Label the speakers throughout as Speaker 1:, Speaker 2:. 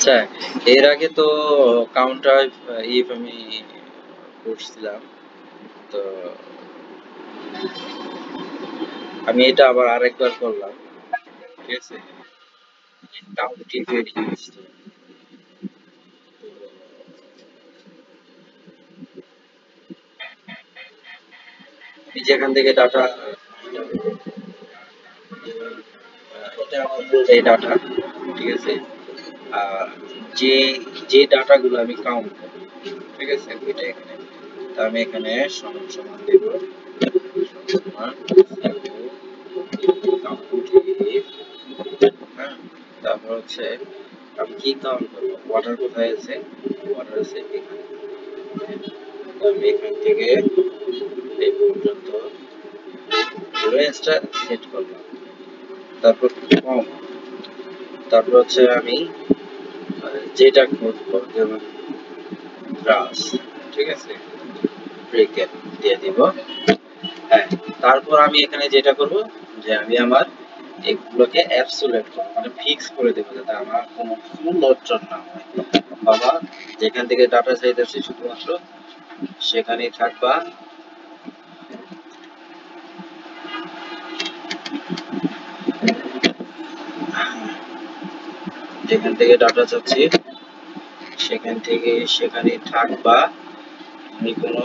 Speaker 1: আচ্ছা, এর আগে তো কাউন্টার ইফ আমি করছিলাম, তো আমি এটা আবার আরেকবার করলাম, ঠিক আছে? কাউন্ট ইফ এর ইউজ, যেখান থেকে ডাটা, এটা আমার এই ডাটা, ঠিক আছে? আর যে যে ডাটাগুলো আমি কাউন্ট করব, ঠিক আছে, ওইটা এখানে, তা আমি এখানে সমান সমান দেব, সমান কাউন্ট, হ্যাঁ। তারপর হচ্ছে আমি কি কাউন্ট করবো, ওয়াটার কোথায় আছে, ওয়াটার আছে এখানে, তো আমি এখান থেকে এই পর্যন্ত রেঞ্জটা সেট করলাম। তারপর কম, তারপর হচ্ছে আমি যেটা খুঁজবো, যেমন ব্রাশ, ঠিক আছে, ব্রেকেট দিয়ে দিব। হ্যাঁ, তারপর আমি এখানে যেটা করব, যে আমি আমার এগুলোকে অ্যাবসোলিউট করব, মানে ফিক্স করে দেবো, যাতে আমার কোনো ফুল অর্জন না হয়। বাবা, যেখান থেকে ডাটা চাইতেছি শুধুমাত্র সেখানেই থাকবা, যেখান থেকে ডাটা চাচ্ছি সেখান থেকে সেখানেই থাকবা, তুমি কোনো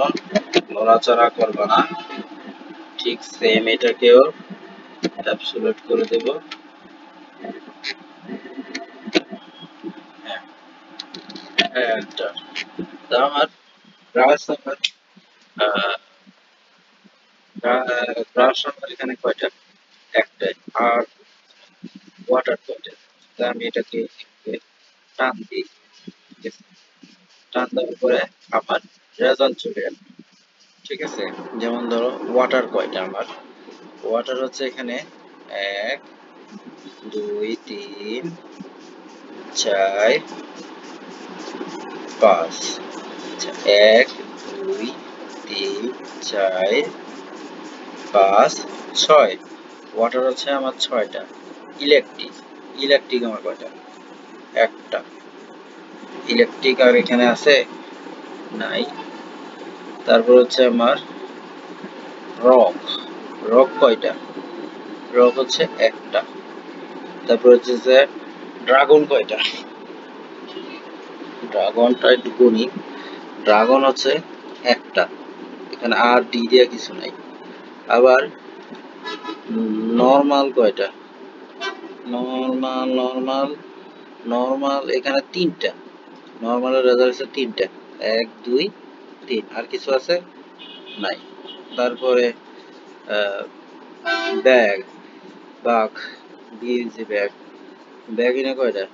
Speaker 1: নড়াচড়া করবা না। ঠিক সেম এটাকেও অ্যাবসোলিউট করে দেব। হ্যাঁ, এন্টার। তা আমার ব্রাশ আমার ব্রাশ আমার এখানে কয়টা, একটাই। আর ওয়াটার কয়টা, তা আমি এটাকে টান দিই, ঠিক আছে? টান দেওয়ার পরে আমার রেজাল্ট চলে এলো, ঠিক আছে? যেমন ধরো ওয়াটার কয়টা আমার, ওয়াটার হচ্ছে এখানে ১ ২ ৩ ৪ ৫। আচ্ছা, ১ ২ ৩ ৪ ৫ ৬। ওয়াটার হচ্ছে আমার ৬টা। ইলেকট্রিক, ইলেকট্রিক আমার কয়টা, একটা। ইলেকট্রিক আর এখানে আছে নাই। তারপর হচ্ছে আমার রক, রক কয়টা, রক হচ্ছে একটা। তারপর হচ্ছে যে ড্রাগন কয়টা, ড্রাগনটা একটু গুনি, ড্রাগন হচ্ছে একটা, এখানে আর ডি দিয়ে কিছু নাই। আবার নর্মাল কয়টা, নর্মাল নর্মাল নর্মাল এখানে তিনটা, নর্মালের রেজাল্ট হচ্ছে তিনটা, ১ ২ ৩। আর কিছু আছে নাই। তারপরে ব্যাগ, বাঘ, বিএনজি ব্যাগ, ব্যাগ এনে কয়টা,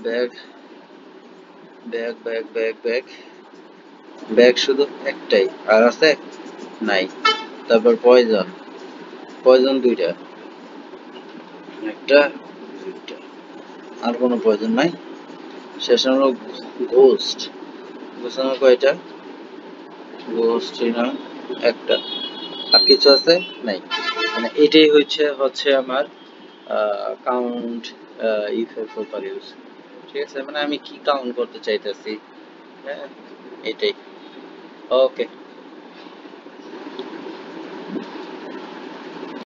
Speaker 1: bag bag bag bag bag bag শুধু একটাই, আর আছে নাই। তারপর পয়জন, পয়জন দুইটা, একটা দুইটা, আর কোনো পয়জন নাই। শেষ হলো গোস্ট, গোস্ট আমার কয়টা, গোস্ট না একটা। আর কিছু আছে নাই। মানে এটাই হচ্ছে হচ্ছে আমার কাউন্ট ইফ এর প্রপার ইউজ, ঠিক আছে? মানে আমি কি কাউন্ট করতে চাইতেছি, হ্যাঁ, এটাই। ওকে।